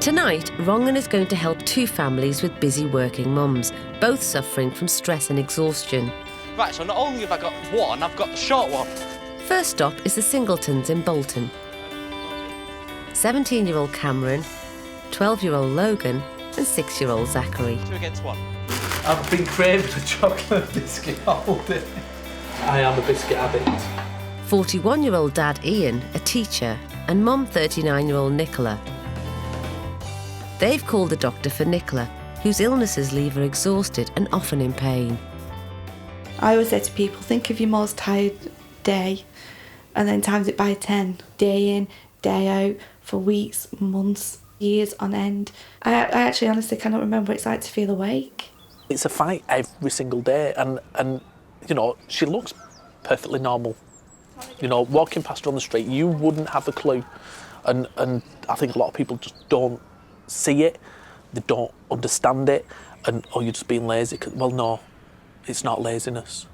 Tonight, Rangan is going to help two families with busy working mums, both suffering from stress and exhaustion. Right, so not only have I got one, I've got the short one. First stop is the Singletons in Bolton. 17-year-old Cameron, 12-year-old Logan and 6-year-old Zachary. 2 against 1. I've been craving a chocolate biscuit all day. I am a biscuit addict. 41-year-old dad Ian, a teacher, and mum 39-year-old Nicola. They've called the doctor for Nicola, whose illnesses leave her exhausted and often in pain. I always say to people, think of your most tired day and then times it by 10. Day in, day out, for weeks, months, years on end. I actually honestly cannot remember what it's like to feel awake. It's a fight every single day and you know, she looks perfectly normal. You know, walking past her on the street, you wouldn't have a clue. And I think a lot of people just don't see it, they don't understand it, and, oh, you're just being lazy. Well, no, it's not laziness.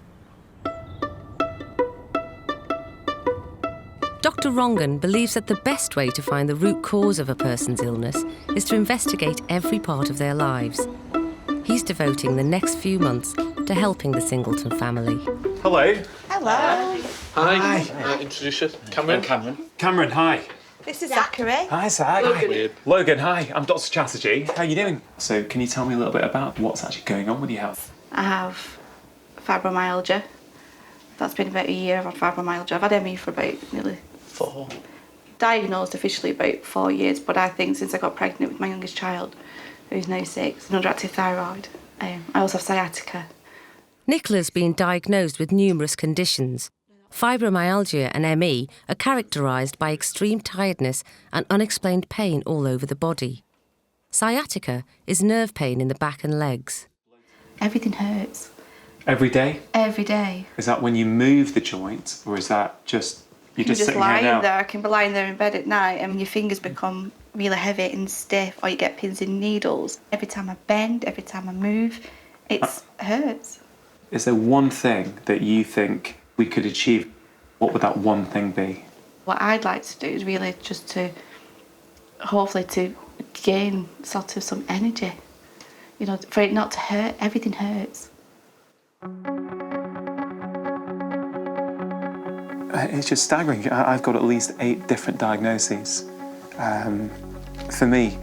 Dr Rangan believes that the best way to find the root cause of a person's illness is to investigate every part of their lives. He's devoting the next few months to helping the Singleton family. Hello. Hello. Hi. Introduce you. Cameron. Cameron, hi. This is Zachary. Hi, Zach. Logan. Logan, hi. I'm Dr Chatterjee. How are you doing? So, can you tell me a little bit about what's actually going on with your health? I have fibromyalgia. That's been about a year. I've had fibromyalgia. I've had ME for about nearly 4. diagnosed officially about 4 years, but I think since I got pregnant with my youngest child, who's now 6, an underactive thyroid. I also have sciatica. Nicola's been diagnosed with numerous conditions. Fibromyalgia and ME are characterised by extreme tiredness and unexplained pain all over the body. Sciatica is nerve pain in the back and legs. Everything hurts. Every day? Every day. Is that when you move the joint, or is that just, you're just sitting lying here now? there. I can be lying there in bed at night and your fingers become really heavy and stiff, or you get pins and needles. Every time I bend, every time I move, it hurts. Is there one thing that you think we could achieve? What would that one thing be? What I'd like to do is really just to, hopefully to gain sort of some energy. You know, for it not to hurt. Everything hurts. It's just staggering. I've got at least 8 different diagnoses. For me,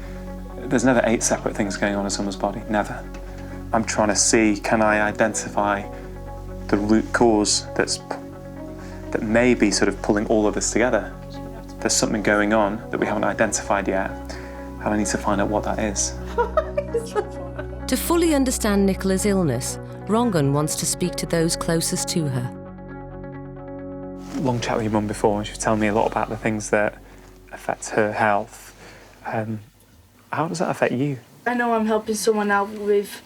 there's never 8 separate things going on in someone's body, never. I'm trying to see, can I identify the root cause that may be sort of pulling all of this together? There's something going on that we haven't identified yet, and I need to find out what that is. To fully understand Nicola's illness, Rangan wants to speak to those closest to her. Long chat with your mum before, and she was telling me a lot about the things that affect her health. How does that affect you? I know I'm helping someone out with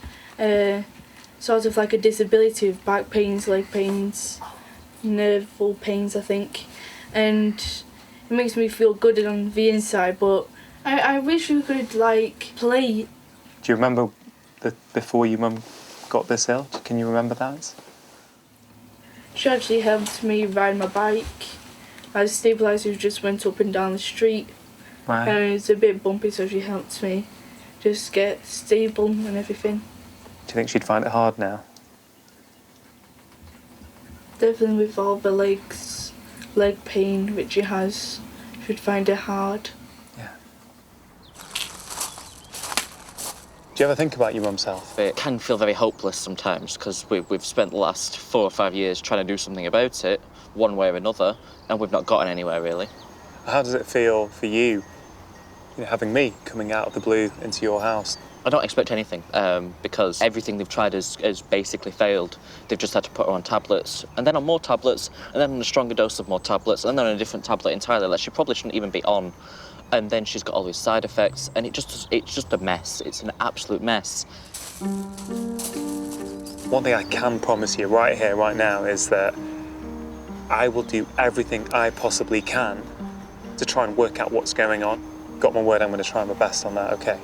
sort of like a disability with back pains, leg pains, nerval pains, I think. And it makes me feel good on the inside, but I wish we could, like, play. Do you remember before your mum got this ill? Can you remember that? She actually helped me ride my bike. I was stabilised, we just went up and down the street. Right. And it was a bit bumpy, so she helped me just get stable and everything. Do you think she'd find it hard now? Definitely with all the leg pain which she has, she'd find it hard. Yeah. Do you ever think about your mum's health? It can feel very hopeless sometimes because we've spent the last 4 or 5 years trying to do something about it, one way or another, and we've not gotten anywhere really. How does it feel for you, having me coming out of the blue into your house? I don't expect anything because everything they've tried has basically failed. They've just had to put her on tablets, and then on more tablets, and then on a stronger dose of more tablets, and then on a different tablet entirely that she probably shouldn't even be on. And then she's got all these side effects, and it's just a mess. It's an absolute mess. One thing I can promise you right here, right now, is that I will do everything I possibly can to try and work out what's going on. Got my word, I'm going to try my best on that, okay?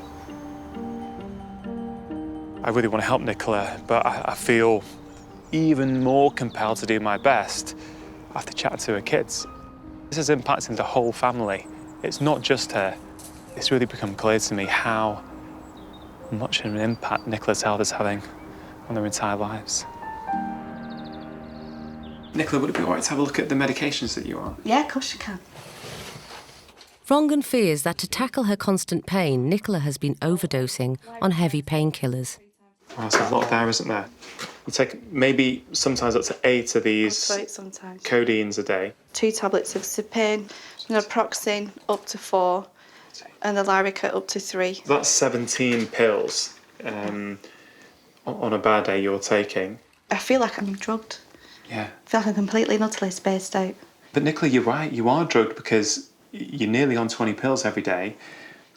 I really want to help Nicola, but I feel even more compelled to do my best after chatting to her kids. This is impacting the whole family. It's not just her. it's really become clear to me how much of an impact Nicola's health is having on their entire lives. Nicola, would it be all right to have a look at the medications that you're on? Yeah, of course you can. Rangan fears that to tackle her constant pain, Nicola has been overdosing on heavy painkillers. Oh, there's a lot there, isn't there? You take maybe sometimes up to 8 of these Sometimes. codeines a day. 2 tablets of Cipin, naproxen up to 4, and the Lyrica up to 3. That's 17 pills on a bad day you're taking. I feel like I'm drugged. Yeah. I feel like I'm completely and utterly spaced out. But Nicola, you're right, you are drugged because you're nearly on 20 pills every day.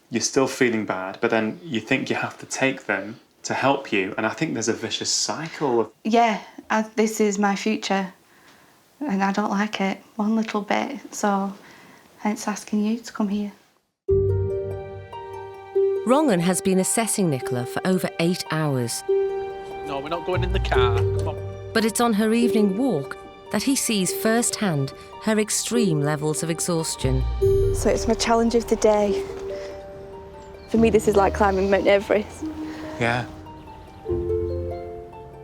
You're still feeling bad, but then you think you have to take them to help you, and I think there's a vicious cycle of... Yeah, this is my future, and I don't like it one little bit, so hence asking you to come here. Rangan has been assessing Nicola for over 8 hours. No, we're not going in the car. Come on. But it's on her evening walk that he sees firsthand her extreme levels of exhaustion. So it's my challenge of the day. For me, this is like climbing Mount Everest. Yeah.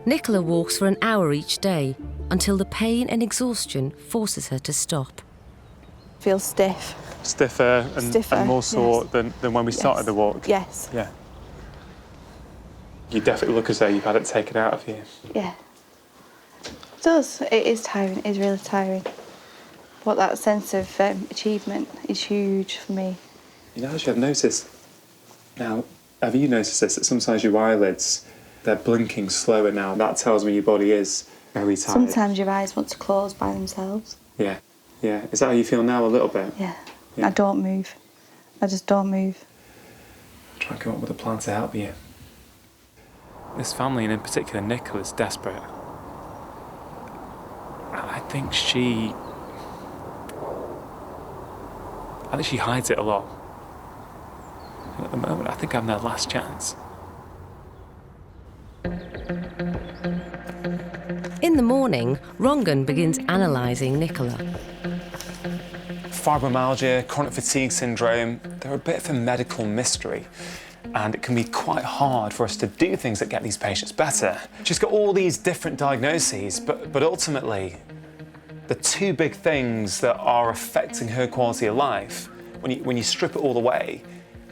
Nicola walks for an hour each day until the pain and exhaustion forces her to stop. Feel stiff. Stiffer and more sore yes. than when we started the walk. Yes. Yeah. You definitely look as though you've had it taken out of you. Yeah. It does. It is tiring. It is really tiring. But that sense of achievement is huge for me. You know, actually, I've noticed... Now, have you noticed this? That sometimes your eyelids, they're blinking slower now. That tells me your body is very tired. Sometimes your eyes want to close by themselves. Yeah. Yeah. Is that how you feel now a little bit? Yeah. Yeah. I don't move. I just don't move. Try and come up with a plan to help you. This family, and in particular Nicola, is desperate. I think she hides it a lot. And at the moment, I think I'm their last chance. In the morning, Rangan begins analysing Nicola. Fibromyalgia, chronic fatigue syndrome, they're a bit of a medical mystery. And it can be quite hard for us to do things that get these patients better. She's got all these different diagnoses, but ultimately, the 2 big things that are affecting her quality of life, when you strip it all away,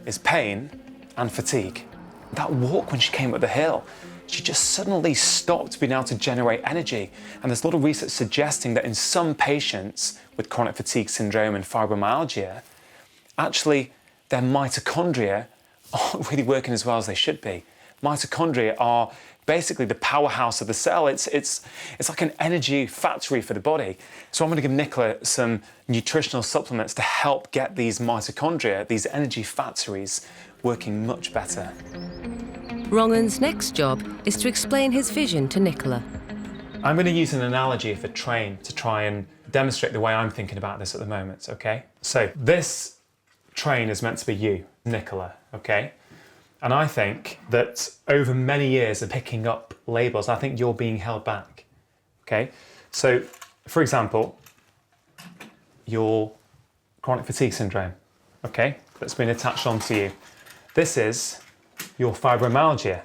is pain and fatigue. That walk when she came up the hill, she just suddenly stopped being able to generate energy. And there's a lot of research suggesting that in some patients with chronic fatigue syndrome and fibromyalgia, actually their mitochondria aren't really working as well as they should be. Mitochondria are basically the powerhouse of the cell. It's like an energy factory for the body. So I'm going to give Nicola some nutritional supplements to help get these mitochondria, these energy factories, working much better. Rangan's next job is to explain his vision to Nicola. I'm going to use an analogy of a train to try and demonstrate the way I'm thinking about this at the moment, okay? So this train is meant to be you, Nicola, okay? And I think that over many years of picking up labels, I think you're being held back, okay? So, for example, your chronic fatigue syndrome, okay? That's been attached onto you. This is your fibromyalgia.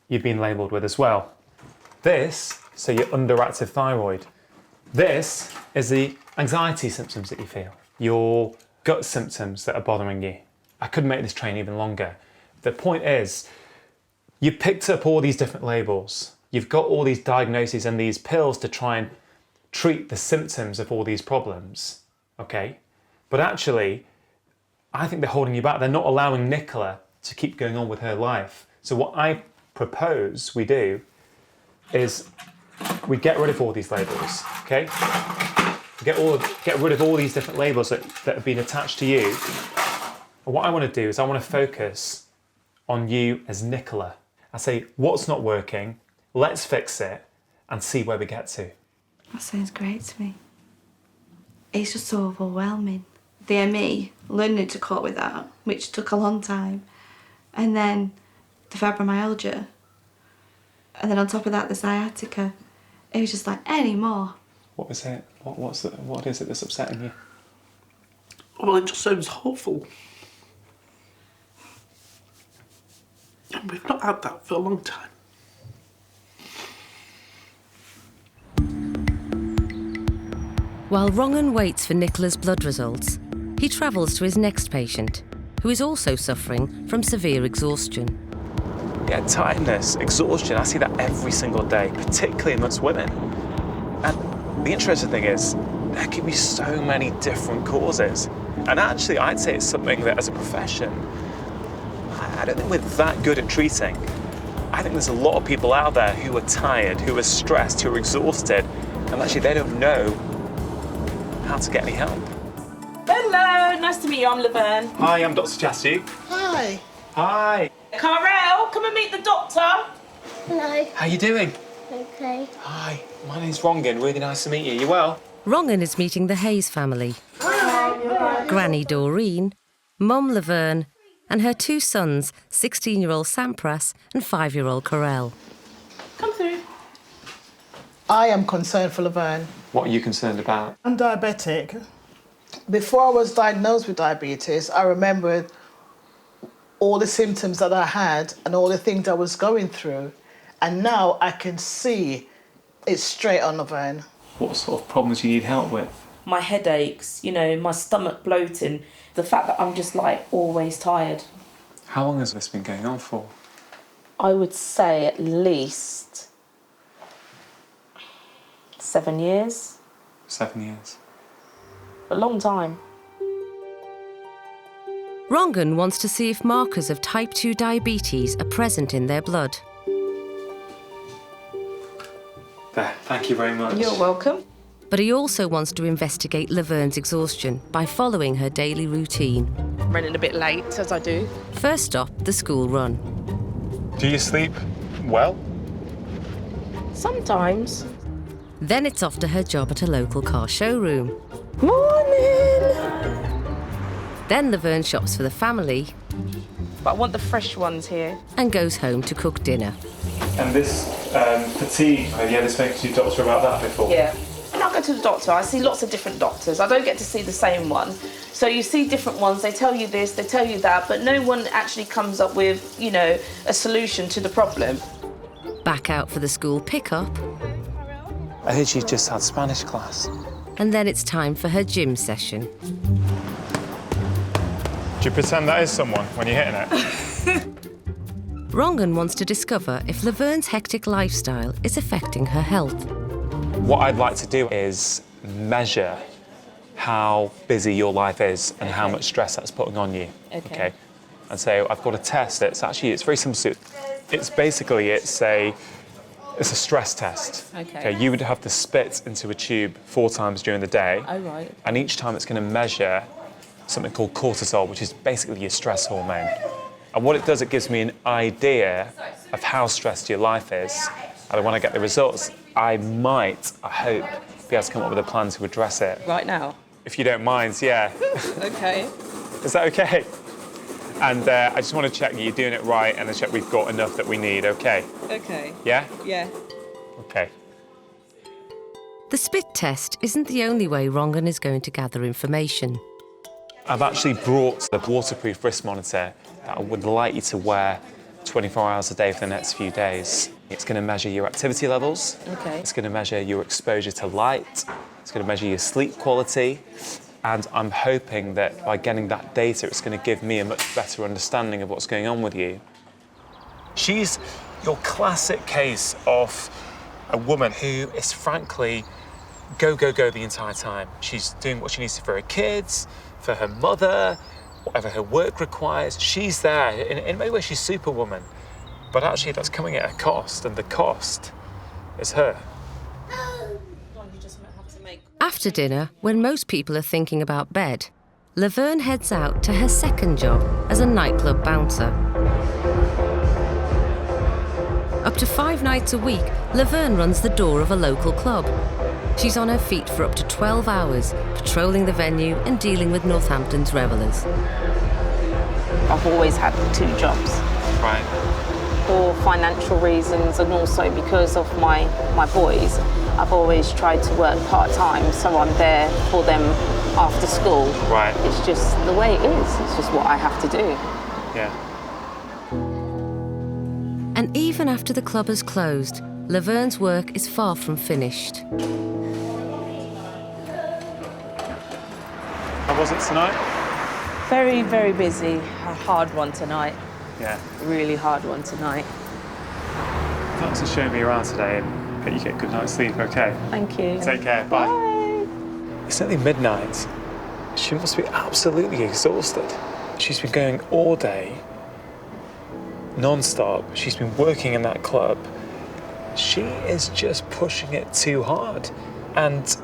You've been labelled with as well. This, so your underactive thyroid. This is the anxiety symptoms that you feel, your gut symptoms that are bothering you. I could make this train even longer. The point is, you picked up all these different labels. You've got all these diagnoses and these pills to try and treat the symptoms of all these problems, okay? But actually, I think they're holding you back. They're not allowing Nicola to keep going on with her life. So what I propose we do is we get rid of all these labels, okay? Get rid of all these different labels that have been attached to you. And what I want to do is I want to focus on you as Nicola. I say, what's not working? Let's fix it and see where we get to. That sounds great to me. It's just so overwhelming. The ME, learning to cope with that, which took a long time. And then the fibromyalgia. And then on top of that, the sciatica. It was just like, any more. What was it? What is it that's upsetting you? Well, it just sounds hopeful. We've not had that for a long time. While Rangan waits for Nicola's blood results, he travels to his next patient, who is also suffering from severe exhaustion. Yeah, tiredness, exhaustion, I see that every single day, particularly amongst women. And the interesting thing is, there can be so many different causes. And actually, I'd say it's something that as a profession, I don't think we're that good at treating. I think there's a lot of people out there who are tired, who are stressed, who are exhausted, and actually they don't know how to get any help. Hello, nice to meet you. I'm Laverne. Hi, I'm Dr Chatterjee. Hi. Hi. Carol, come and meet the doctor. Hello. How you doing? Okay. Hi, my name's Rangan. Really nice to meet you. You well? Rangan is meeting the Hayes family. Granny Doreen, Mum Laverne, and her two sons, 16-year-old Sampras and 5-year-old Corel. Come through. I am concerned for Laverne. What are you concerned about? I'm diabetic. Before I was diagnosed with diabetes, I remembered all the symptoms that I had and all the things I was going through. And now I can see it's straight on Laverne. What sort of problems do you need help with? My headaches, you know, my stomach bloating, the fact that I'm just like always tired. How long has this been going on for? I would say at least 7 years. 7 years. A long time. Rangan wants to see if markers of type 2 diabetes are present in their blood. There, thank you very much. You're welcome. But he also wants to investigate Laverne's exhaustion by following her daily routine. Running a bit late, as I do. First stop, the school run. Do you sleep well? Sometimes. Then it's off to her job at a local car showroom. Morning! Then Laverne shops for the family But I want the fresh ones here. and goes home to cook dinner. And this fatigue, have you had a spoken to your doctor about that before? Yeah. When I go to the doctor, I see lots of different doctors. I don't get to see the same one. So you see different ones, they tell you this, they tell you that, but no one actually comes up with, you know, a solution to the problem. Back out for the school pickup, I heard you just had Spanish class. and then it's time for her gym session. Do you pretend that is someone when you're hitting it? Rangan wants to discover if Laverne's hectic lifestyle is affecting her health. What I'd like to do is measure how busy your life is and how much stress that's putting on you. Okay. And so I've got a test. It's very simple. It's a stress test. Okay. You would have to spit into a tube 4 times during the day. Oh, right. And each time it's going to measure something called cortisol, which is basically your stress hormone. And what it does, it gives me an idea of how stressed your life is. And when I get the results, I hope, be able to come up with a plan to address it. Right now? If you don't mind, yeah. Okay. Is that okay? And I just want to check that you're doing it right and to check we've got enough that we need, okay? Okay. Yeah? Yeah. Okay. The spit test isn't the only way Rangan is going to gather information. I've actually brought the waterproof wrist monitor that I would like you to wear 24 hours a day for the next few days. It's going to measure your activity levels. Okay. It's going to measure your exposure to light. It's going to measure your sleep quality. And I'm hoping that by getting that data, it's going to give me a much better understanding of what's going on with you. She's your classic case of a woman who is frankly go, go, go the entire time. She's doing what she needs to for her kids, for her mother, whatever her work requires. She's there. In many ways, she's Superwoman. But actually, that's coming at a cost, and the cost is her. After dinner, when most people are thinking about bed, Laverne heads out to her second job as a nightclub bouncer. Up to 5 nights a week, Laverne runs the door of a local club. She's on her feet for up to 12 hours, patrolling the venue and dealing with Northampton's revellers. I've always had 2 jobs. Right. For financial reasons and also because of my boys. I've always tried to work part-time, so I'm there for them after school. Right. It's just the way it is. It's just what I have to do. Yeah. And even after the club has closed, Laverne's work is far from finished. How was it tonight? Very, very busy. A hard one tonight. Yeah. Really hard one tonight. Thanks for showing me around today and hope you get a good night's sleep, okay? Thank you. Take care, bye. It's nearly midnight. She must be absolutely exhausted. She's been going all day, non-stop. She's been working in that club. She is just pushing it too hard. And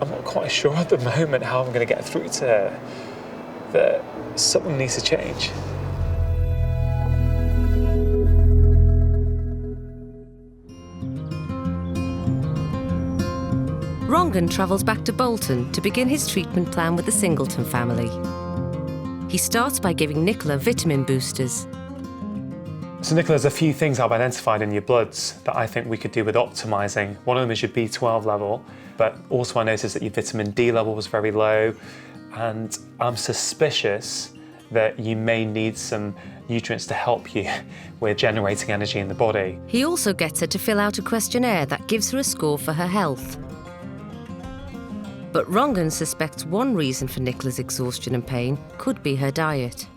I'm not quite sure at the moment how I'm going to get through to her that something needs to change. Rangan travels back to Bolton to begin his treatment plan with the Singleton family. He starts by giving Nicola vitamin boosters. So Nicola, there's a few things I've identified in your bloods that I think we could do with optimising. One of them is your B12 level, but also I noticed that your vitamin D level was very low, and I'm suspicious that you may need some nutrients to help you with generating energy in the body. He also gets her to fill out a questionnaire that gives her a score for her health. But Rangan suspects one reason for Nicola's exhaustion and pain could be her diet.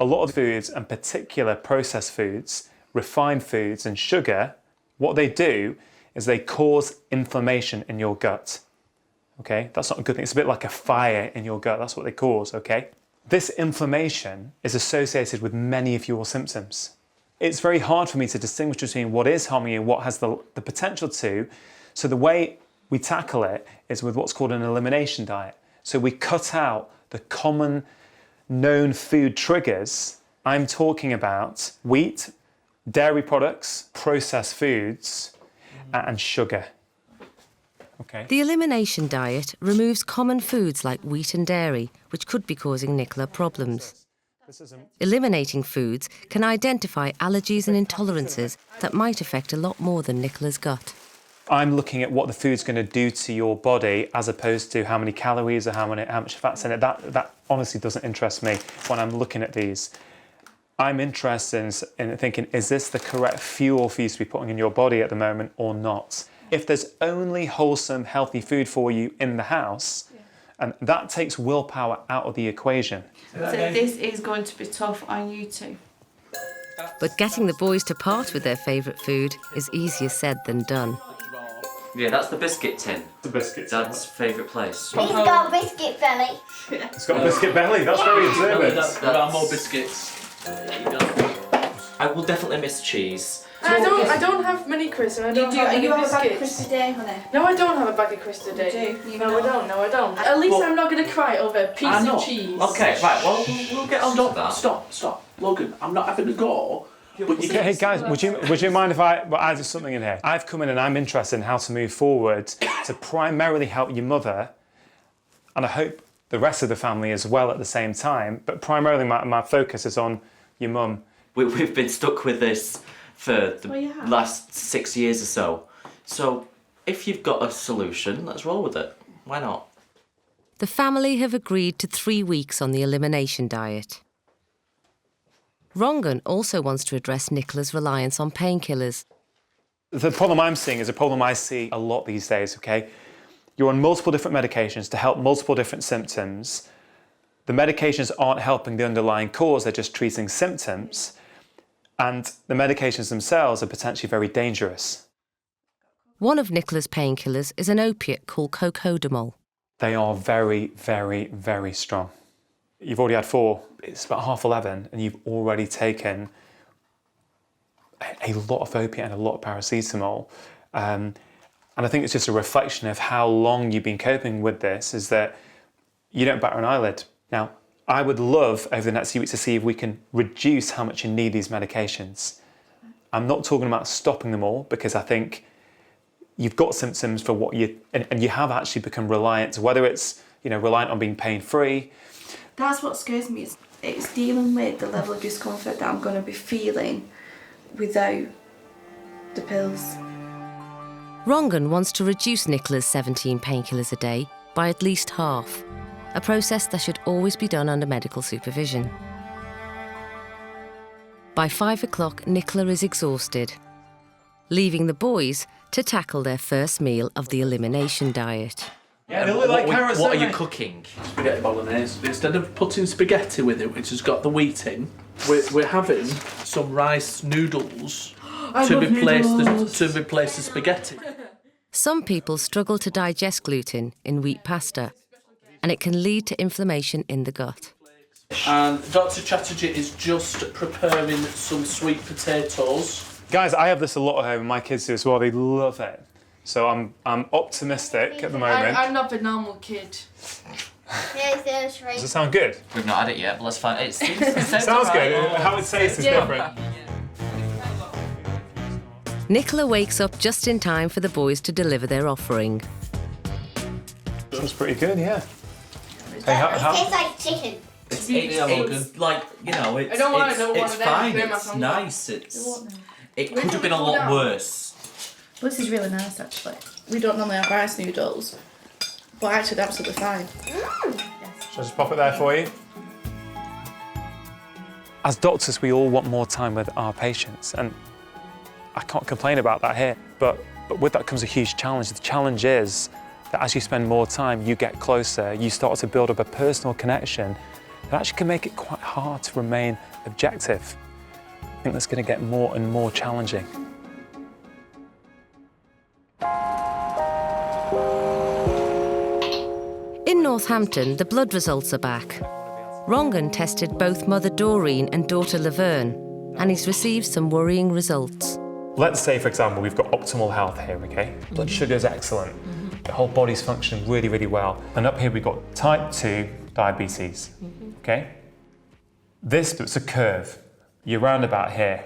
A lot of foods, and particular processed foods, refined foods and sugar, what they do is they cause inflammation in your gut. Okay, that's not a good thing. It's a bit like a fire in your gut. That's what they cause, okay? This inflammation is associated with many of your symptoms. It's very hard for me to distinguish between what is harming you and what has the potential to. So the way we tackle it is with what's called an elimination diet. So we cut out the common known food triggers. I'm talking about wheat, dairy products, processed foods, and sugar. Okay. The elimination diet removes common foods like wheat and dairy, which could be causing Nicola problems. Eliminating foods can identify allergies and intolerances that might affect a lot more than Nicola's gut. I'm looking at what the food's going to do to your body as opposed to how many calories or how much fat's in it. That honestly doesn't interest me when I'm looking at these. I'm interested in thinking, is this the correct fuel for you to be putting in your body at the moment or not? If there's only wholesome, healthy food for you in the house, and that takes willpower out of the equation. So this is going to be tough on you two. But getting the boys to part with their favourite food is easier said than done. Yeah, that's the biscuit tin. The biscuit tin. Dad's favourite place. He's got a biscuit belly. It's got a biscuit belly, that's very observant. There are more biscuits. I will definitely miss cheese. I don't have many crisps and I don't have many biscuits. You have a bag of crisps a day, honey? No, I don't have a bag of crisps a day. You do? No, I don't. At least I'm not going to cry over a piece of cheese. Okay, right, well, We'll get on to that. Stop. Logan, I'm not having a go. But you Hey guys, would you mind if I add something in here? I've come in and I'm interested in how to move forward to primarily help your mother, and I hope the rest of the family as well at the same time, but primarily my focus is on your mum. We've been stuck with this for the last 6 years or so. So if you've got a solution, let's roll with it. Why not? The family have agreed to 3 weeks on the elimination diet. Rangan also wants to address Nicola's reliance on painkillers. The problem I'm seeing is a problem I see a lot these days, okay? You're on multiple different medications to help multiple different symptoms. The medications aren't helping the underlying cause, they're just treating symptoms. And the medications themselves are potentially very dangerous. One of Nicola's painkillers is an opiate called cocodamol. They are very, very, very strong. You've already had 4, it's about 11:30, and you've already taken a lot of opiate and a lot of paracetamol. And I think it's just a reflection of how long you've been coping with this, is that you don't batter an eyelid. Now, I would love over the next few weeks to see if we can reduce how much you need these medications. I'm not talking about stopping them all, because I think you've got symptoms for what and you have actually become reliant, whether it's reliant on being pain-free. That's what scares me. It's dealing with the level of discomfort that I'm going to be feeling without the pills. Rangan wants to reduce Nicola's 17 painkillers a day by at least half, a process that should always be done under medical supervision. By 5 o'clock, Nicola is exhausted, leaving the boys to tackle their first meal of the elimination diet. Yeah, they look like carrots. What are you cooking? Spaghetti bolognese. Instead of putting spaghetti with it, which has got the wheat in, we're having some rice noodles to replace the spaghetti. Some people struggle to digest gluten in wheat pasta, and it can lead to inflammation in the gut. And Dr Chatterjee is just preparing some sweet potatoes. Guys, I have this a lot at home, and my kids do as well. They love it. So I'm optimistic at the moment. I'm not a normal kid. Does it sound good? We've not had it yet, but let's find it. Sounds good. How it tastes is different. Nicola wakes up just in time for the boys to deliver their offering. Sounds pretty good, yeah. Hey, it tastes like chicken. It's like, you know, it's fine, it's nice, it could have been a lot worse. Well, this is really nice, actually. We don't normally have rice noodles, but actually they're absolutely fine. Shall I just pop it there for you? As doctors, we all want more time with our patients, and I can't complain about that here, but with that comes a huge challenge. The challenge is that as you spend more time, you get closer, you start to build up a personal connection that actually can make it quite hard to remain objective. I think that's going to get more and more challenging. In Northampton, the blood results are back. Rangan tested both mother Doreen and daughter Laverne, and he's received some worrying results. Let's say, for example, we've got optimal health here, okay? Blood sugar's excellent. The whole body's functioning really, really well. And up here we've got type 2 diabetes, okay? It's a curve. You're round about here,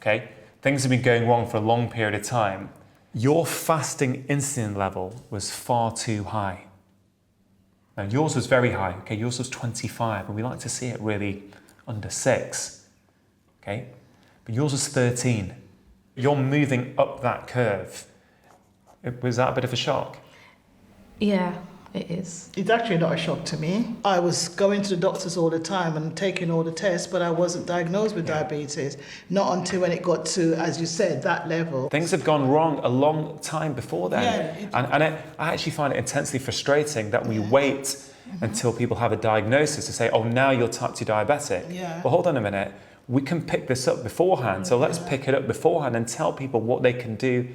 okay? Things have been going wrong for a long period of time. Your fasting insulin level was far too high. Now, yours was very high, okay? Yours was 25, and we like to see it really under 6, okay? But yours was 13. You're moving up that curve. Was that a bit of a shock? Yeah, it is. It's actually not a shock to me. I was going to the doctors all the time and taking all the tests, but I wasn't diagnosed with diabetes. Not until when it got to, as you said, that level. Things have gone wrong a long time before then. I actually find it intensely frustrating that we wait until people have a diagnosis to say, oh, now you're type 2 diabetic. Yeah. Well, hold on a minute. We can pick this up beforehand. So let's pick it up beforehand and tell people what they can do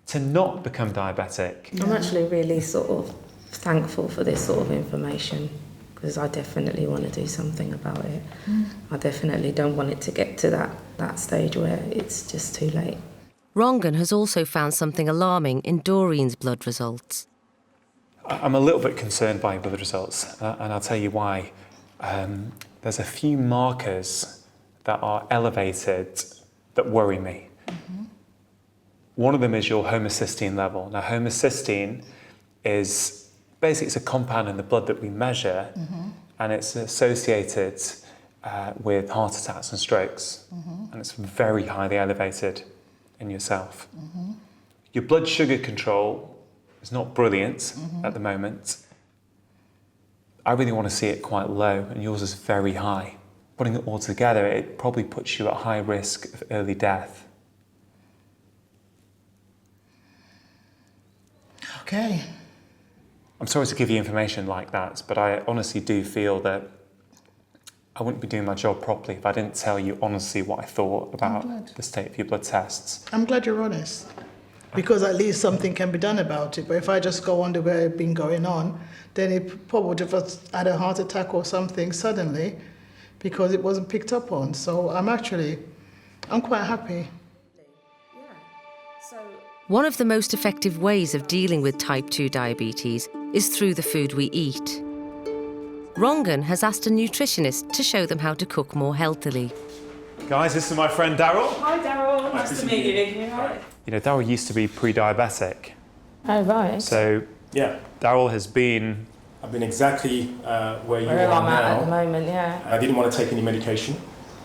to not become diabetic. I'm actually really sort of thankful for this sort of information, because I definitely want to do something about it. I definitely don't want it to get to that stage where it's just too late. Rangan has also found something alarming in Doreen's blood results. I'm a little bit concerned by blood results, and I'll tell you why. There's a few markers that are elevated that worry me. One of them is your homocysteine level. Now, homocysteine is basically it's a compound in the blood that we measure, and it's associated with heart attacks and strokes, and it's very highly elevated in yourself. Your blood sugar control is not brilliant at the moment. I really want to see it quite low, and yours is very high. Putting it all together, it probably puts you at high risk of early death. Okay. I'm sorry to give you information like that, but I honestly do feel that I wouldn't be doing my job properly if I didn't tell you honestly what I thought about the state of your blood tests. I'm glad you're honest, because at least something can be done about it. But if I just go on the way it's been going on, then it probably just had a heart attack or something suddenly, because it wasn't picked up on. So I'm quite happy. One of the most effective ways of dealing with type 2 diabetes is through the food we eat. Rangan has asked a nutritionist to show them how to cook more healthily. Guys, this is my friend Daryl. Hi Daryl, nice to meet you. You know, Daryl used to be pre-diabetic. Oh, right. So, yeah, Daryl has been... I've been exactly where you are I'm now. at the moment, yeah. I didn't want to take any medication.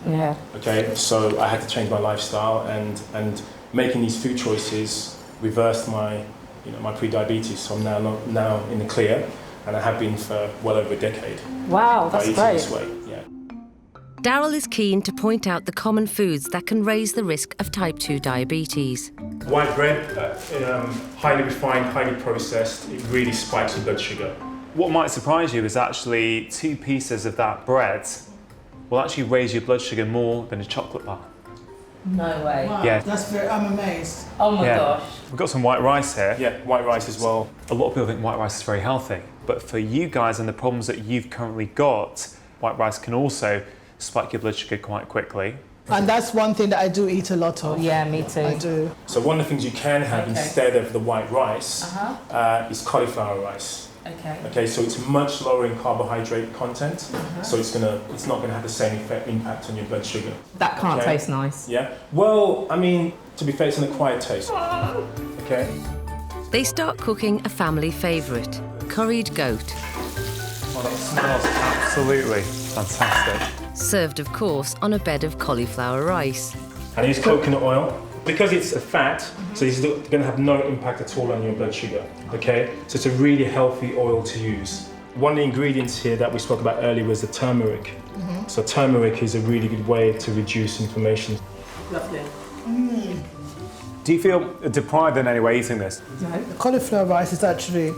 Yeah. Okay, so I had to change my lifestyle, and making these food choices reversed my pre-diabetes. So I'm now in the clear, and I have been for well over a decade. Wow, that's by eating great. this way. Yeah. Daryl is keen to point out the common foods that can raise the risk of type 2 diabetes. White bread, highly refined, highly processed, it really spikes your blood sugar. What might surprise you is actually 2 pieces of that bread will actually raise your blood sugar more than a chocolate bar. No way. Wow, Yeah. I'm amazed. Oh my gosh. We've got some white rice here. Yeah, white rice as well. A lot of people think white rice is very healthy, but for you guys and the problems that you've currently got, white rice can also spike your blood sugar quite quickly. And that's one thing that I do eat a lot of. Yeah, me too. I do. So one of the things you can have instead of the white rice is cauliflower rice. Okay, so it's much lower in carbohydrate content, so it's not gonna have the same impact on your blood sugar. That can't taste nice. Yeah. Well, I mean, to be fair, it's an acquired taste. Okay. They start cooking a family favourite, curried goat. Oh, that smells absolutely fantastic. Served, of course, on a bed of cauliflower rice. And use coconut oil. Because it's a fat, so it's going to have no impact at all on your blood sugar, okay? So it's a really healthy oil to use. One of the ingredients here that we spoke about earlier was the turmeric. So turmeric is a really good way to reduce inflammation. Lovely. Do you feel deprived in any way eating this? No. The cauliflower rice is actually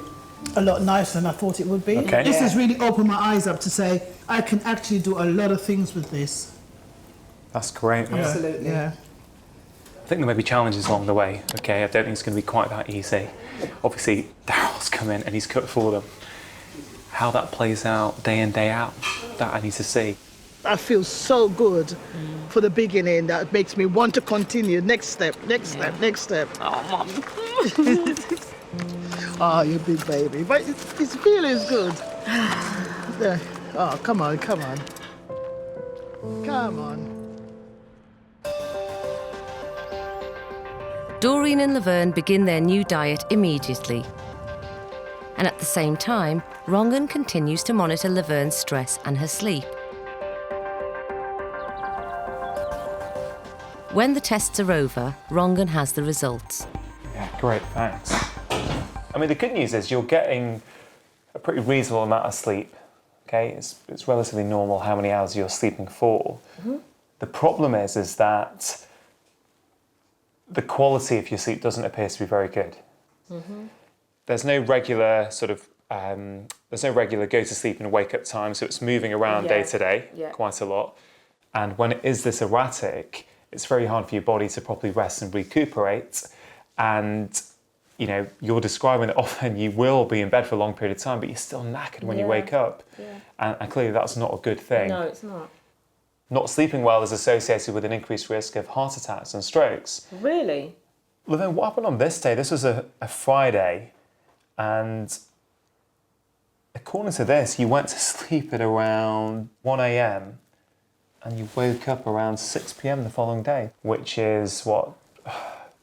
a lot nicer than I thought it would be. Okay. This has really opened my eyes up to say I can actually do a lot of things with this. That's great. Absolutely. Yeah. I think there may be challenges along the way, okay? I don't think it's going to be quite that easy. Obviously, Daryl's come in and he's cooked for them. How that plays out day in, day out, that I need to see. I feel so good for the beginning that makes me want to continue. Next step, next step, next step. Oh, Mum. Oh, you big baby. But it's feeling good. Yeah. Oh, come on, come on. Come on. Doreen and Laverne begin their new diet immediately. And at the same time, Rangan continues to monitor Laverne's stress and her sleep. When the tests are over, Rangan has the results. Yeah, great, thanks. I mean, the good news is you're getting a pretty reasonable amount of sleep, okay? It's relatively normal how many hours you're sleeping for. The problem is that the quality of your sleep doesn't appear to be very good. There's no regular there's no regular go to sleep and wake up time, so it's moving around day to day quite a lot. And when it is this erratic, it's very hard for your body to properly rest and recuperate. And you know, you're describing that often you will be in bed for a long period of time, but you're still knackered when you wake up. And clearly that's not a good thing. No, it's not. Not sleeping well is associated with an increased risk of heart attacks and strokes. Really? Laverne, what happened on this day? This was a Friday, and according to this, you went to sleep at around 1 a.m. and you woke up around 6 p.m. the following day, which is, what,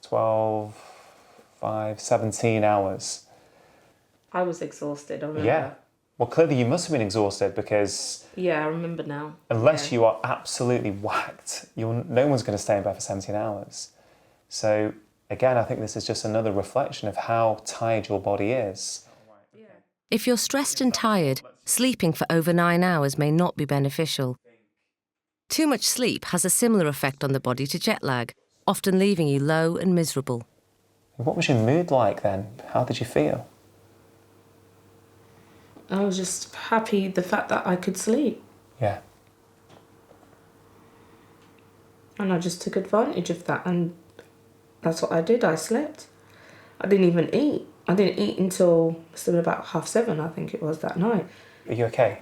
12, 5, 17 hours. I was exhausted, I remember. Yeah. Well, clearly you must have been exhausted because... Yeah, I remember now. Unless you are absolutely whacked, no one's going to stay in bed for 17 hours. So, again, I think this is just another reflection of how tired your body is. If you're stressed and tired, sleeping for over 9 hours may not be beneficial. Too much sleep has a similar effect on the body to jet lag, often leaving you low and miserable. What was your mood like then? How did you feel? I was just happy the fact that I could sleep. Yeah. And I just took advantage of that, and that's what I did. I slept. I didn't even eat. I didn't eat until still about 7:30, I think it was, that night. Are you okay?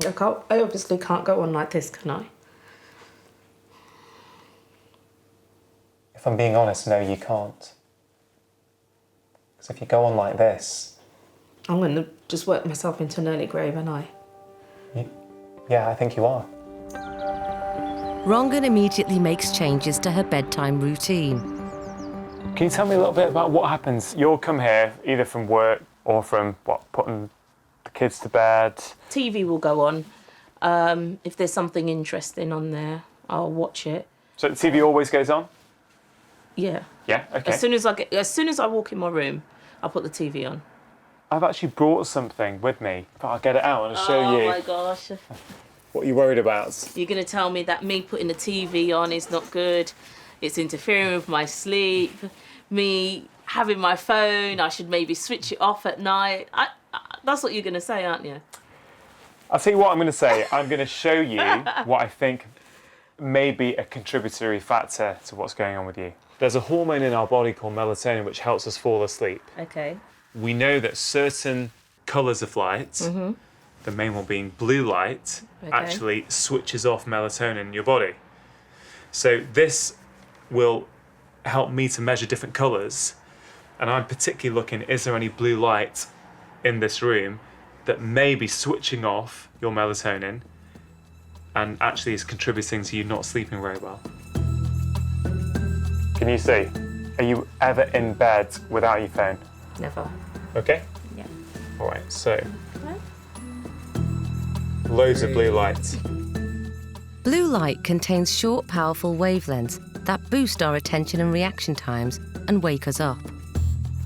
I obviously can't go on like this, can I? If I'm being honest, no, you can't. Because if you go on like this... I'm going to just work myself into an early grave, aren't I? Yeah, I think you are. Rangan immediately makes changes to her bedtime routine. Can you tell me a little bit about what happens? You'll come here either from work or from, putting the kids to bed? TV will go on. If there's something interesting on there, I'll watch it. So the TV always goes on? Yeah. Yeah, okay. As soon as I walk in my room, I'll put the TV on. I've actually brought something with me, but I'll get it out and I'll show you. Oh my gosh. What are you worried about? You're going to tell me that me putting the TV on is not good, it's interfering with my sleep, me having my phone, I should maybe switch it off at night. That's what you're going to say, aren't you? I'll tell you what I'm going to say. I'm going to show you what I think may be a contributory factor to what's going on with you. There's a hormone in our body called melatonin which helps us fall asleep. Okay. We know that certain colours of light, the main one being blue light, actually switches off melatonin in your body. So this will help me to measure different colours, and I'm particularly looking, is there any blue light in this room that may be switching off your melatonin and actually is contributing to you not sleeping very well. Can you see? Are you ever in bed without your phone? Never. Okay? Yeah. All right, so loads of blue light. Blue light contains short, powerful wavelengths that boost our attention and reaction times and wake us up.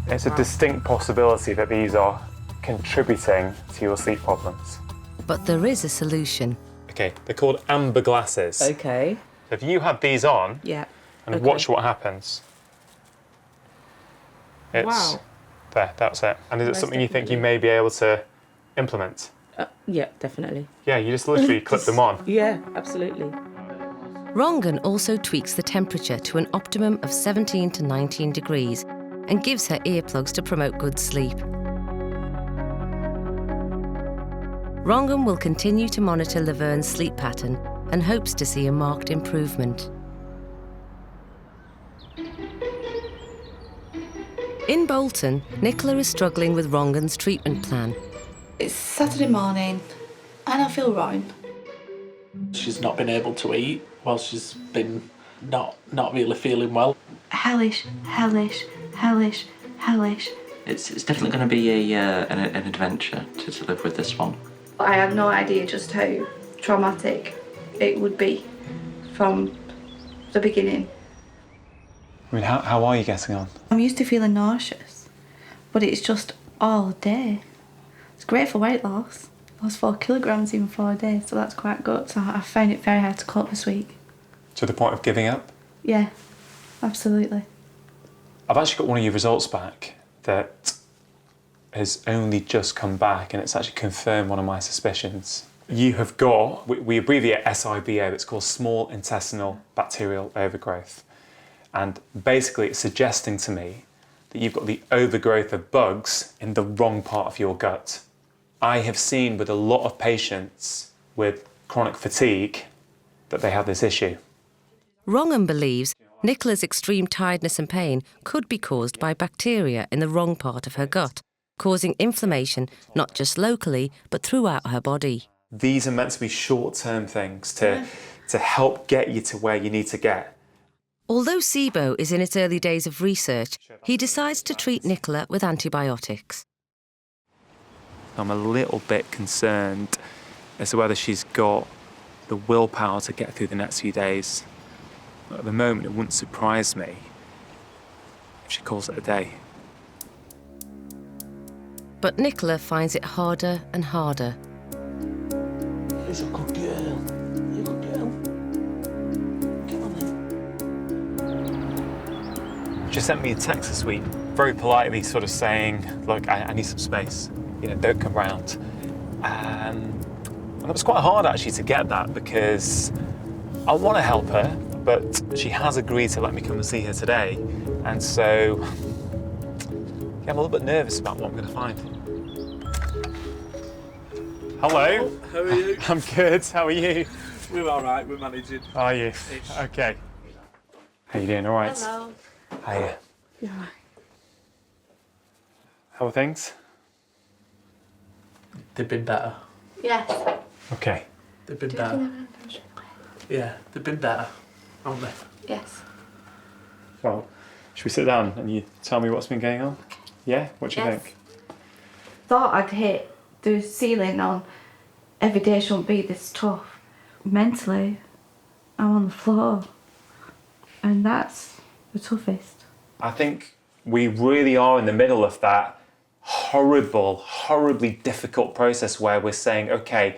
It's a distinct possibility that these are contributing to your sleep problems. But there is a solution. Okay, they're called amber glasses. Okay. If you have these on and watch what happens. It's there, that's it. And is it something you think you may be able to implement? Yeah, definitely. Yeah, you just literally clip them on. Yeah, absolutely. Rangan also tweaks the temperature to an optimum of 17 to 19 degrees and gives her earplugs to promote good sleep. Rangan will continue to monitor Laverne's sleep pattern and hopes to see a marked improvement. In Bolton, Nicola is struggling with Rangan's treatment plan. It's Saturday morning and I feel rotten. She's not been able to eat while she's been not really feeling well. Hellish, hellish, hellish, hellish. It's definitely going to be an adventure to live with this one. I had no idea just how traumatic it would be from the beginning. I mean, how are you getting on? I'm used to feeling nauseous, but it's just all day. It's great for weight loss. I lost 4 kilograms in 4 days, so that's quite good. So I found it very hard to cope this week. To the point of giving up? Yeah, absolutely. I've actually got one of your results back that has only just come back, and it's actually confirmed one of my suspicions. You have got, we abbreviate SIBO, it's called small intestinal bacterial overgrowth. And basically it's suggesting to me that you've got the overgrowth of bugs in the wrong part of your gut. I have seen with a lot of patients with chronic fatigue that they have this issue. Rangan believes Nicola's extreme tiredness and pain could be caused by bacteria in the wrong part of her gut, causing inflammation not just locally but throughout her body. These are meant to be short-term things to help get you to where you need to get. Although SIBO is in its early days of research, he decides to treat Nicola with antibiotics. I'm a little bit concerned as to whether she's got the willpower to get through the next few days. At the moment, it wouldn't surprise me if she calls it a day. But Nicola finds it harder and harder. She's a good girl. You're a good girl. Come on then. She sent me a text this week, very politely sort of saying, look, I need some space. You know, don't come round. And it was quite hard actually to get that because I want to help her, but she has agreed to let me come and see her today. And so, yeah, I'm a little bit nervous about what I'm going to find. Hello. How are you? I'm good. How are you? We're all right. We're managing. Are you? Ish. Okay. How you doing? All right. Hello. Hiya. Yeah. How are things? They've been better. Yes. Okay. They've been better. Yeah, they've been better, haven't they? Yes. Well, should we sit down and you tell me what's been going on? Yeah? What do you think? Thought I'd hit the ceiling on every day shouldn't be this tough. Mentally, I'm on the floor, and that's the toughest. I think we really are in the middle of that horribly difficult process where we're saying, okay,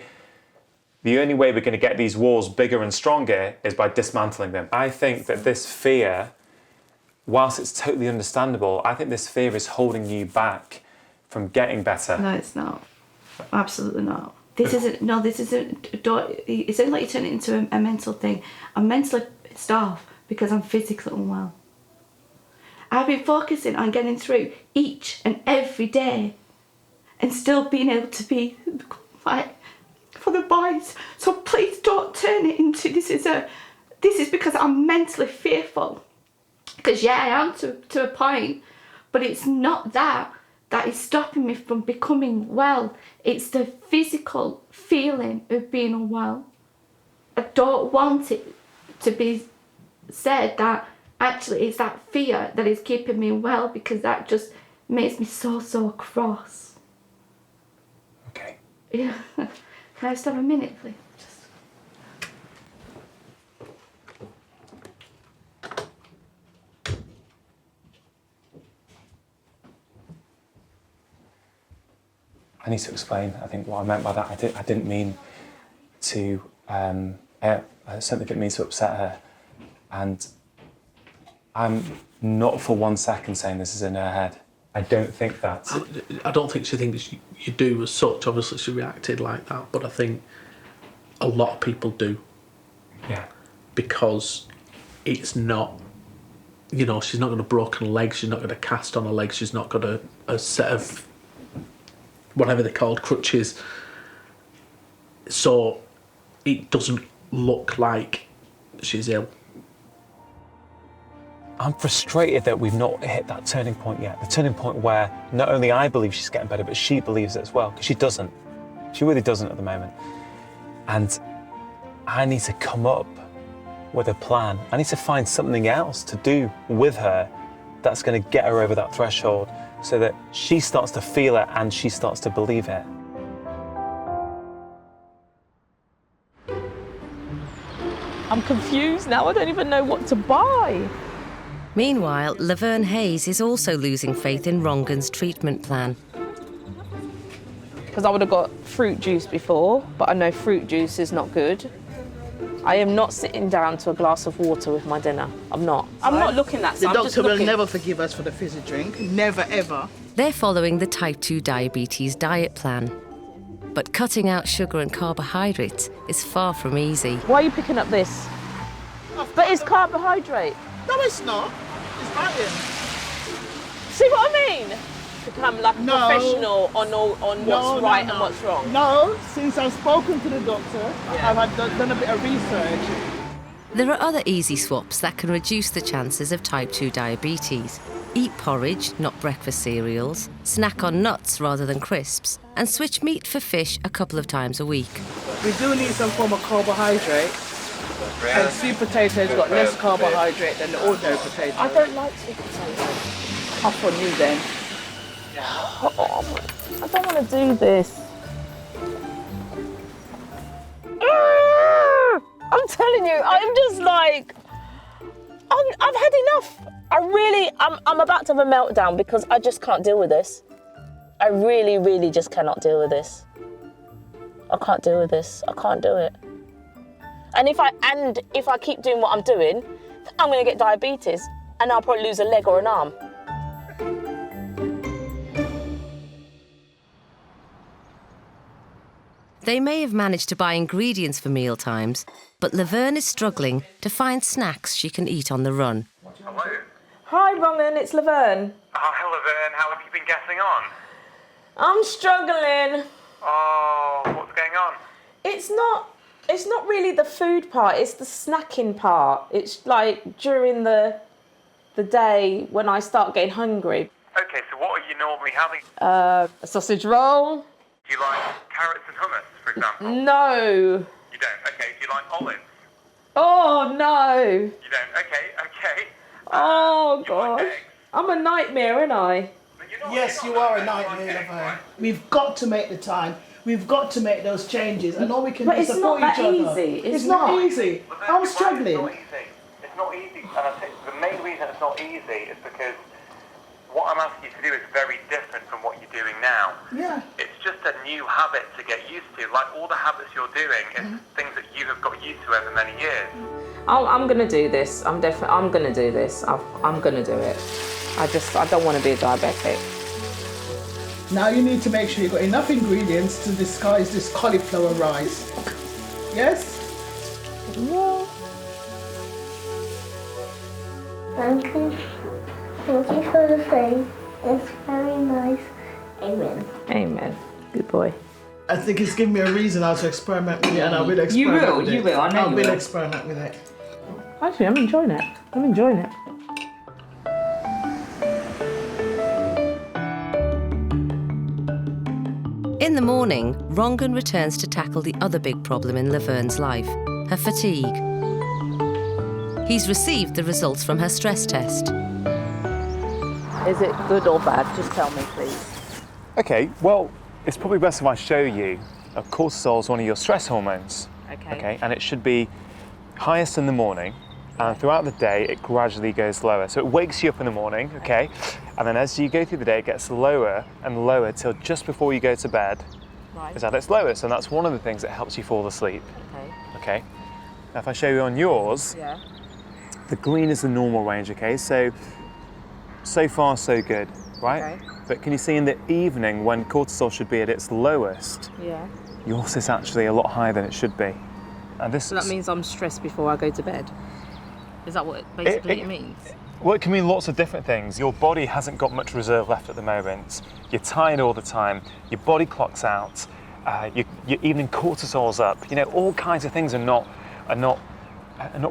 The only way we're going to get these walls bigger and stronger is by dismantling them. I think that this fear, whilst it's totally understandable, I think this fear is holding you back from getting better. No, it's not. Absolutely not. This isn't, it sounds like you turn it into a mental thing. I'm mentally pissed off because I'm physically unwell. I've been focusing on getting through each and every day and still being able to be like for the boys. So please don't turn it into this is because I'm mentally fearful. Because yeah, I am to a point, but it's not that is stopping me from becoming well. It's the physical feeling of being unwell. I don't want it to be said that actually it's that fear that is keeping me well, because that just makes me so cross. Okay. Yeah. Can I just have a minute, please? I need to explain, I think, what I meant by that. I didn't mean to, I certainly didn't mean to upset her. And I'm not for 1 second saying this is in her head. I don't think that. I don't think she thinks you do as such. Obviously, she reacted like that, but I think a lot of people do. Yeah. Because it's not, you know, she's not got a broken leg, she's not got a cast on her leg, she's not got a set of whatever they're called, crutches. So it doesn't look like she's ill. I'm frustrated that we've not hit that turning point yet. The turning point where not only I believe she's getting better, but she believes it as well, because she doesn't. She really doesn't at the moment. And I need to come up with a plan. I need to find something else to do with her that's going to get her over that threshold so that she starts to feel it and she starts to believe it. I'm confused now. I don't even know what to buy. Meanwhile, Laverne Hayes is also losing faith in Rangan's treatment plan. Because I would have got fruit juice before, but I know fruit juice is not good. I am not sitting down to a glass of water with my dinner. I'm not. I'm not looking at The that. doctor will never forgive us for the fizzy drink. Never, ever. They're following the type 2 diabetes diet plan. But cutting out sugar and carbohydrates is far from easy. Why are you picking up this? But it's carbohydrate. No, it's not. It's iron. See what I mean? Become like a professional on what's right and what's wrong. No, since I've spoken to the doctor, I've done a bit of research. There are other easy swaps that can reduce the chances of type 2 diabetes. Eat porridge, not breakfast cereals, snack on nuts rather than crisps, and switch meat for fish a couple of times a week. We do need some form of carbohydrate. And sweet potatoes got less carbohydrate than the ordinary potato. I don't like sweet potatoes. Off on you then. Oh, I don't want to do this. I'm telling you, I'm just like, I've had enough. I'm about to have a meltdown because I just can't deal with this. I really just cannot deal with this. I can't deal with this. I can't do it. And if I keep doing what I'm doing, I'm going to get diabetes and I'll probably lose a leg or an arm. They may have managed to buy ingredients for mealtimes, but Laverne is struggling to find snacks she can eat on the run. Hello? Hi, Rangan, it's Laverne. Hi, Laverne. How have you been getting on? I'm struggling. Oh, what's going on? It's not really the food part, it's the snacking part. It's like during the day when I start getting hungry. Okay, so what are you normally having? A sausage roll. Do you like carrots and hummus, for example? No. You don't? Okay. Do you like olives? Oh, no. You don't? Okay. Oh, God. I'm a nightmare, aren't I? Yes, you are a nightmare, Laverne. We've got to make the time. We've got to make those changes, and all we can do is support each other. But it's not that easy. It's not easy. I'm struggling. It's not easy. And I think the main reason it's not easy is because what I'm asking you to do is very different from what you're doing now. Yeah. It's just a new habit to get used to. Like all the habits you're doing is things that you have got used to over many years. I'm gonna do this. I'm gonna do this. I'm gonna do it. I don't want to be a diabetic. Now you need to make sure you've got enough ingredients to disguise this cauliflower rice. Yes? Yeah. Thank you. Thank you for the thing. It's very nice. Amen. Amen. Good boy. I think it's given me a reason now to experiment with it, and I will experiment with it. You will. I know you will. Experiment with it. Actually, I'm enjoying it. I'm enjoying it. In the morning, Rangan returns to tackle the other big problem in Laverne's life, her fatigue. He's received the results from her stress test. Is it good or bad? Just tell me, please. Okay, well, it's probably best if I show you. Cortisol is one of your stress hormones. Okay, and it should be highest in the morning, and throughout the day it gradually goes lower. So it wakes you up in the morning, okay, and then as you go through the day it gets lower and lower till just before you go to bed. Right. Is at its lowest, and that's one of the things that helps you fall asleep. Okay. Now if I show you on yours, the green is the normal range. Okay, so far so good, right? Okay. But can you see in the evening when cortisol should be at its lowest? Yeah. Yours is actually a lot higher than it should be. And this So that means I'm stressed before I go to bed. Is that what it means? Well, it can mean lots of different things. Your body hasn't got much reserve left at the moment. You're tired all the time. Your body clocks out. Your evening cortisol's up. You know, all kinds of things are not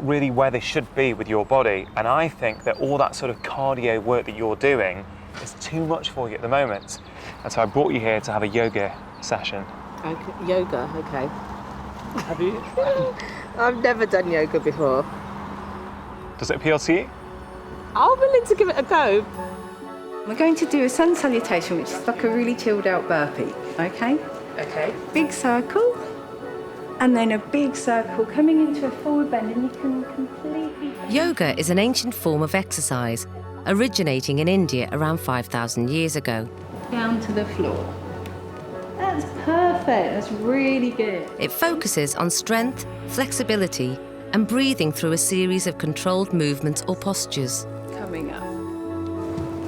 really where they should be with your body. And I think that all that sort of cardio work that you're doing is too much for you at the moment. And so I brought you here to have a yoga session. Okay. Yoga, okay. Have you? I've never done yoga before. Does it appeal to you? I'm willing to give it a go. We're going to do a sun salutation, which is like a really chilled out burpee, okay? Okay. Big circle, and then a big circle coming into a forward bend, and you can completely... Yoga is an ancient form of exercise, originating in India around 5,000 years ago. Down to the floor. That's perfect, that's really good. It focuses on strength, flexibility, and breathing through a series of controlled movements or postures. Coming up.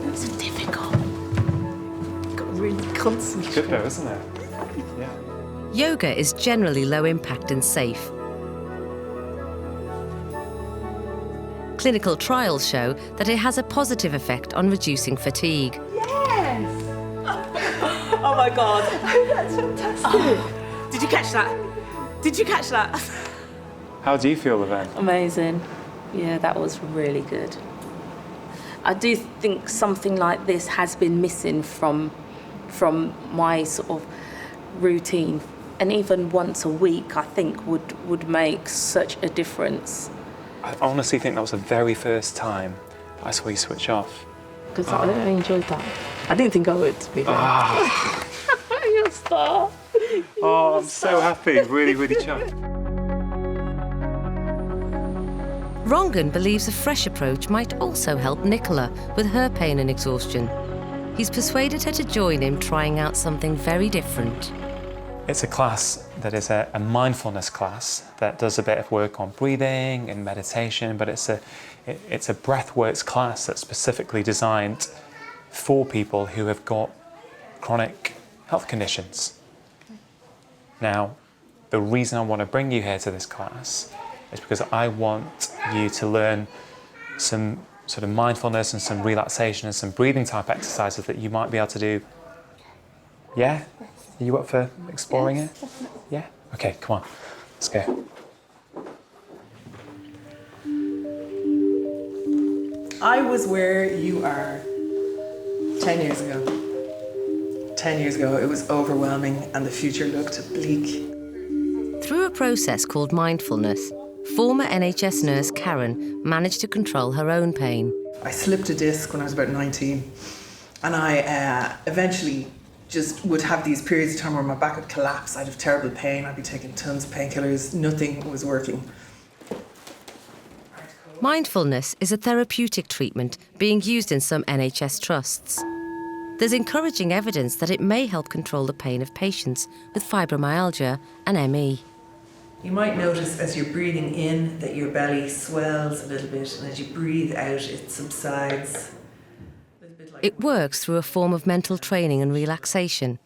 It's difficult. You've got to really concentrate. Good though, isn't it? Yeah. Yoga is generally low impact and safe. Clinical trials show that it has a positive effect on reducing fatigue. Yes! Oh my God. That's fantastic. Did you catch that? Did you catch that? How do you feel, Laverne? Amazing. Yeah, that was really good. I do think something like this has been missing from my sort of routine. And even once a week, I think would make such a difference. I honestly think that was the very first time I saw you switch off. Because I enjoyed that. I didn't think I would, to be honest. You're a star. Oh, I'm so happy. Really, really chuffed. Rangan believes a fresh approach might also help Nicola with her pain and exhaustion. He's persuaded her to join him, trying out something very different. It's a class that is a mindfulness class that does a bit of work on breathing and meditation, but it's a breathworks class that's specifically designed for people who have got chronic health conditions. Now, the reason I want to bring you here to this class is because I want you to learn some sort of mindfulness and some relaxation and some breathing type exercises that you might be able to do. Yeah? Are you up for exploring it? Yeah? Okay, come on. Let's go. I was where you are 10 years ago. 10 years ago, it was overwhelming and the future looked bleak. Through a process called mindfulness, former NHS nurse Karen managed to control her own pain. I slipped a disc when I was about 19, and I eventually just would have these periods of time where my back would collapse. I'd have terrible pain. I'd be taking tons of painkillers. Nothing was working. Mindfulness is a therapeutic treatment being used in some NHS trusts. There's encouraging evidence that it may help control the pain of patients with fibromyalgia and ME. You might notice as you're breathing in that your belly swells a little bit, and as you breathe out, it subsides. It works through a form of mental training and relaxation.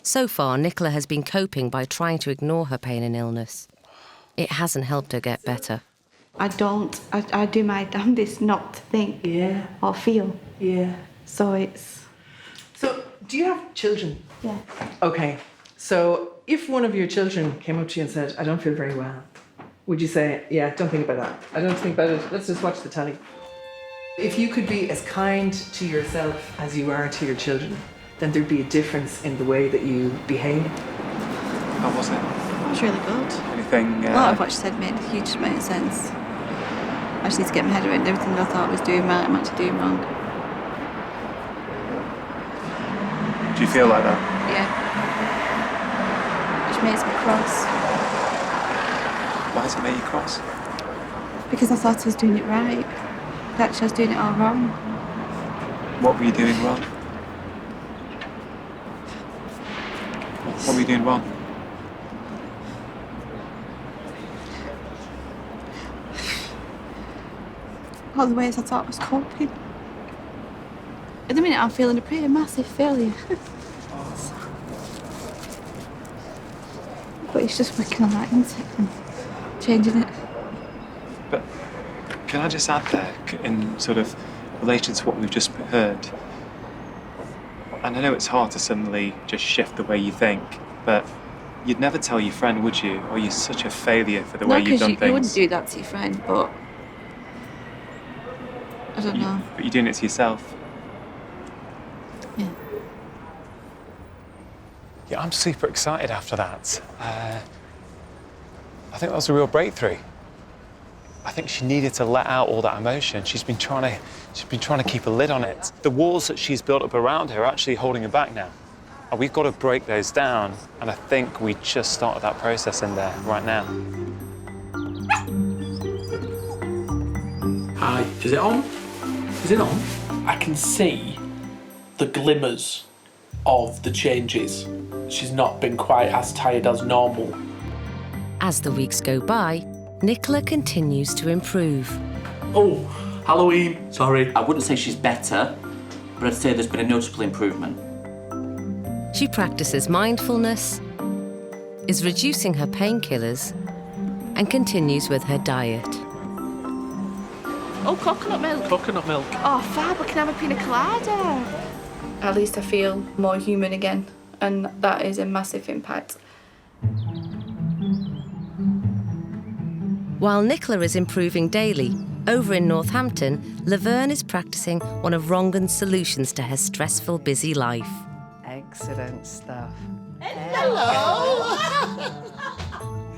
So far, Nicola has been coping by trying to ignore her pain and illness. It hasn't helped her get better. I do my damnedest not to think or feel. Yeah. So it's... So, do you have children? Yeah. Okay. So, if one of your children came up to you and said, I don't feel very well, would you say, yeah, don't think about that. I don't think about it. Let's just watch the telly. If you could be as kind to yourself as you are to your children, then there'd be a difference in the way that you behave. How was it? It was really good. Anything... A lot of what she said made a huge amount of sense. I just need to get my head around everything that I thought I was doing right, I'm actually doing wrong. Do you feel like that? Yeah. Which makes me cross. Why does it make you cross? Because I thought I was doing it right. But actually I was doing it all wrong. What were you doing wrong? What were you doing wrong? All the ways I thought I was coping. At the minute I'm feeling a pretty massive failure. But it's just working on that, isn't it? And changing it. But can I just add there, in sort of relation to what we've just heard, and I know it's hard to suddenly just shift the way you think, but you'd never tell your friend, would you? Or you're such a failure for the way you've done things. You wouldn't do that to your friend, but I don't know. But you're doing it to yourself. Yeah. Yeah, I'm super excited after that. I think that was a real breakthrough. I think she needed to let out all that emotion. She's been trying to keep a lid on it. The walls that she's built up around her are actually holding her back now. And we've got to break those down. And I think we just started that process in there right now. Hi, is it on? Is it on? I can see the glimmers of the changes. She's not been quite as tired as normal. As the weeks go by, Nicola continues to improve. Oh, Halloween, sorry. I wouldn't say she's better, but I'd say there's been a noticeable improvement. She practices mindfulness, is reducing her painkillers, and continues with her diet. Oh, coconut milk. Coconut milk. Oh, fab, we can have a pina colada. At least I feel more human again, and that is a massive impact. While Nicola is improving daily, over in Northampton, Laverne is practicing one of Rangan's solutions to her stressful, busy life. Excellent stuff. Hello!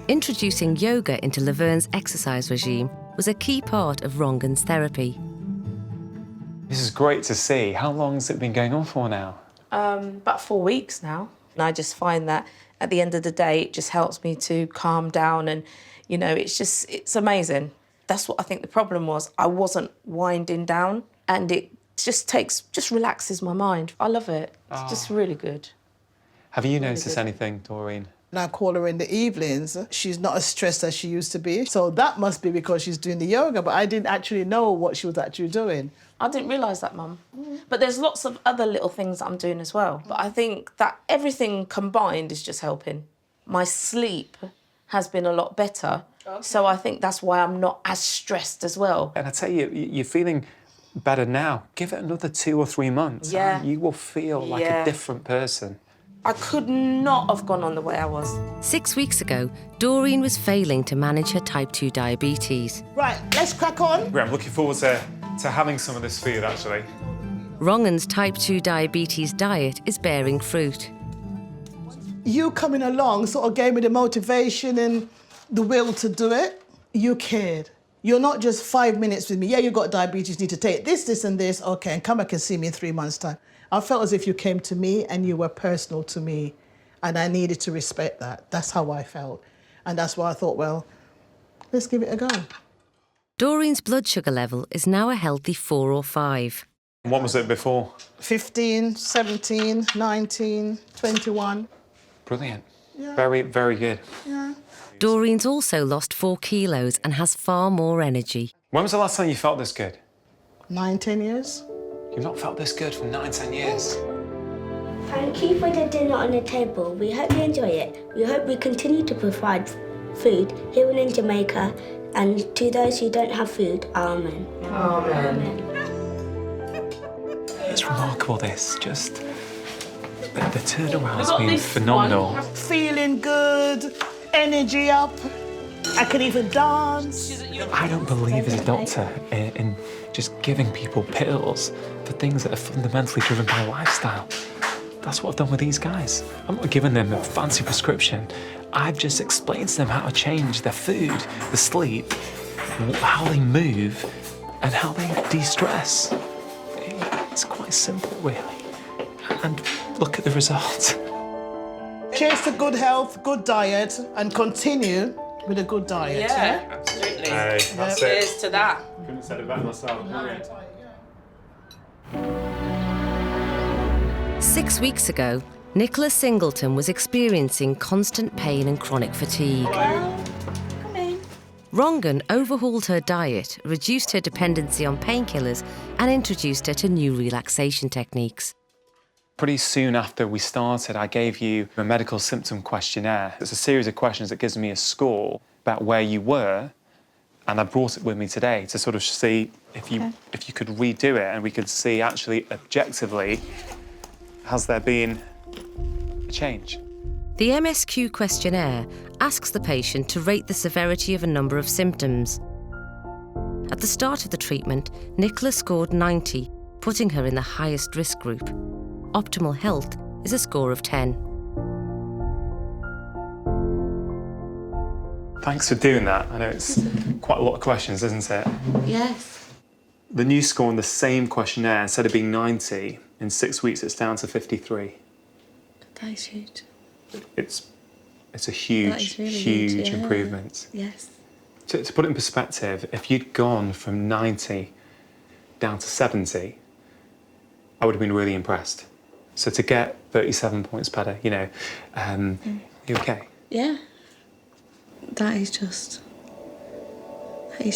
Introducing yoga into Laverne's exercise regime was a key part of Rangan's therapy. This is great to see. How long has it been going on for now? About 4 weeks now. And I just find that at the end of the day, it just helps me to calm down and, you know, it's amazing. That's what I think the problem was. I wasn't winding down and it just relaxes my mind. I love it. It's just really good. Have you noticed anything, Doreen? And I call her in the evenings. She's not as stressed as she used to be. So that must be because she's doing the yoga, but I didn't actually know what she was actually doing. I didn't realise that, Mum. But there's lots of other little things that I'm doing as well. But I think that everything combined is just helping. My sleep has been a lot better. Okay. So I think that's why I'm not as stressed as well. And I tell you, you're feeling better now. Give it another 2 or 3 months. Yeah. You will feel like a different person. I could not have gone on the way I was. 6 weeks ago, Doreen was failing to manage her type 2 diabetes. Right, let's crack on. I'm looking forward to having some of this food, actually. Rangan's type 2 diabetes diet is bearing fruit. You coming along sort of gave me the motivation and the will to do it. You cared. You're not just 5 minutes with me. Yeah, you got diabetes, you need to take this, this, and this. Okay, and come back and see me in 3 months' time. I felt as if you came to me and you were personal to me, and I needed to respect that. That's how I felt. And that's why I thought, well, let's give it a go. Doreen's blood sugar level is now a healthy 4 or 5. What was it before? 15, 17, 19, 21. Brilliant. Yeah. Very, very good. Yeah. Doreen's also lost 4 kilos and has far more energy. When was the last time you felt this good? 9, 10 years. You've not felt this good for 9, 10 years. Thank you for the dinner on the table. We hope you enjoy it. We hope we continue to provide food here in Jamaica, and to those who don't have food, amen. Amen. It's remarkable, this. Just the turnaround's been phenomenal. Feeling good, energy up. I can even dance. I don't believe as a doctor in just giving people pills for things that are fundamentally driven by lifestyle. That's what I've done with these guys. I'm not giving them a fancy prescription. I've just explained to them how to change their food, the sleep, how they move, and how they de-stress. It's quite simple, really. And look at the results. Cheers to good health, good diet, and continue with a good diet. Yeah, absolutely. Hey, that's Cheers to that. Couldn't have said it better myself. 6 weeks ago, Nicola Singleton was experiencing constant pain and chronic fatigue. Come in. Rangan overhauled her diet, reduced her dependency on painkillers, and introduced her to new relaxation techniques. Pretty soon after we started, I gave you a medical symptom questionnaire. It's a series of questions that gives me a score about where you were, and I brought it with me today to sort of see if you could redo it and we could see actually objectively, has there been a change? The MSQ questionnaire asks the patient to rate the severity of a number of symptoms. At the start of the treatment, Nicola scored 90, putting her in the highest risk group. Optimal health is a score of 10. Thanks for doing that. I know it's quite a lot of questions, isn't it? Yes. The new score on the same questionnaire, instead of being 90, in 6 weeks it's down to 53. That is huge. It's a That huge, is really huge yeah. improvement. Yes. To put it in perspective, if you'd gone from 90 down to 70, I would have been really impressed. So to get 37 points better, you know, you okay? Yeah. That is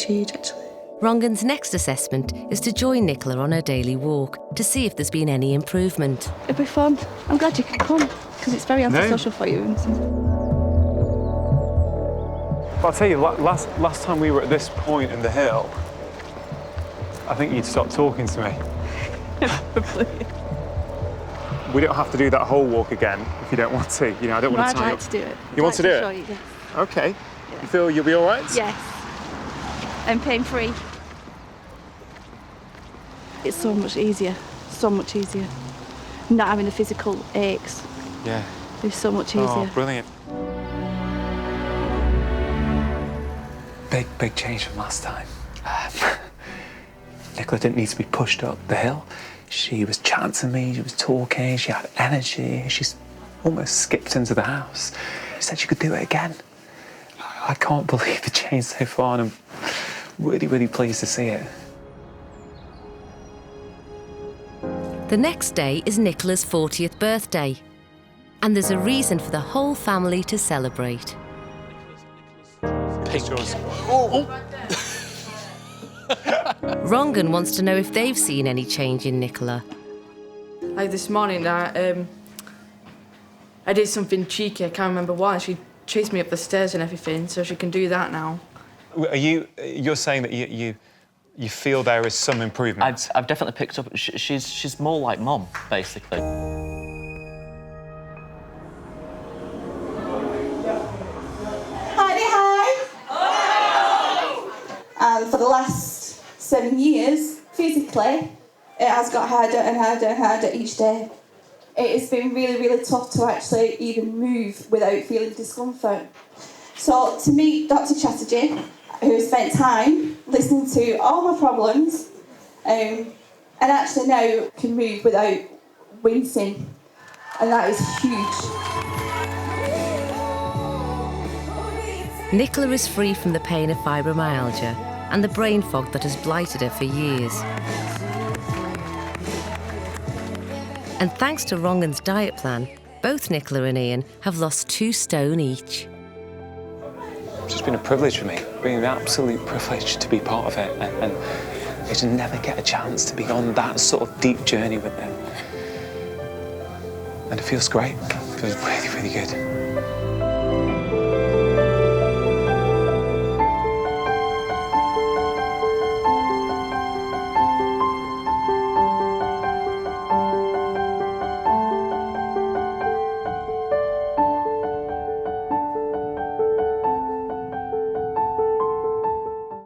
huge, actually. Rangan's next assessment is to join Nicola on her daily walk to see if there's been any improvement. It'll be fun. I'm glad you can come, because it's very antisocial for you. But I'll tell you, last time we were at this point in the hill, I think you'd stopped talking to me. Probably. We don't have to do that whole walk again if you don't want to. You know, I don't want to tie I'd you like up. to do it. You want to do it? Show you, yes. Okay. Yeah. You feel you'll be all right? Yes. I'm pain-free. It's so much easier. So much easier. Not having the physical aches. Yeah. It's so much easier. Oh, brilliant. Big change from last time. Nicola didn't need to be pushed up the hill. She was chatting to me, she was talking, she had energy. She's almost skipped into the house. She said she could do it again. I can't believe the change so far, and I'm really, really pleased to see it. The next day is Nicola's 40th birthday, and there's a reason for the whole family to celebrate. Pictures. Rangan wants to know if they've seen any change in Nicola. Like this morning, I did something cheeky, I can't remember why. She chased me up the stairs and everything, so she can do that now. You're saying that you feel there is some improvement? I've definitely picked up. She's more like Mum, basically. And for the last 7 years, physically, it has got harder and harder and harder each day. It has been really, really tough to actually even move without feeling discomfort. So to meet Dr Chatterjee, who spent time listening to all my problems, and actually now can move without wincing, and that is huge. Nicola is free from the pain of fibromyalgia and the brain fog that has blighted her for years. And thanks to Rangan's diet plan, both Nicola and Ian have lost 2 stone each. It's just been a privilege for me, been an absolute privilege to be part of it, and I just never get a chance to be on that sort of deep journey with them. And it feels great. It feels really, really good.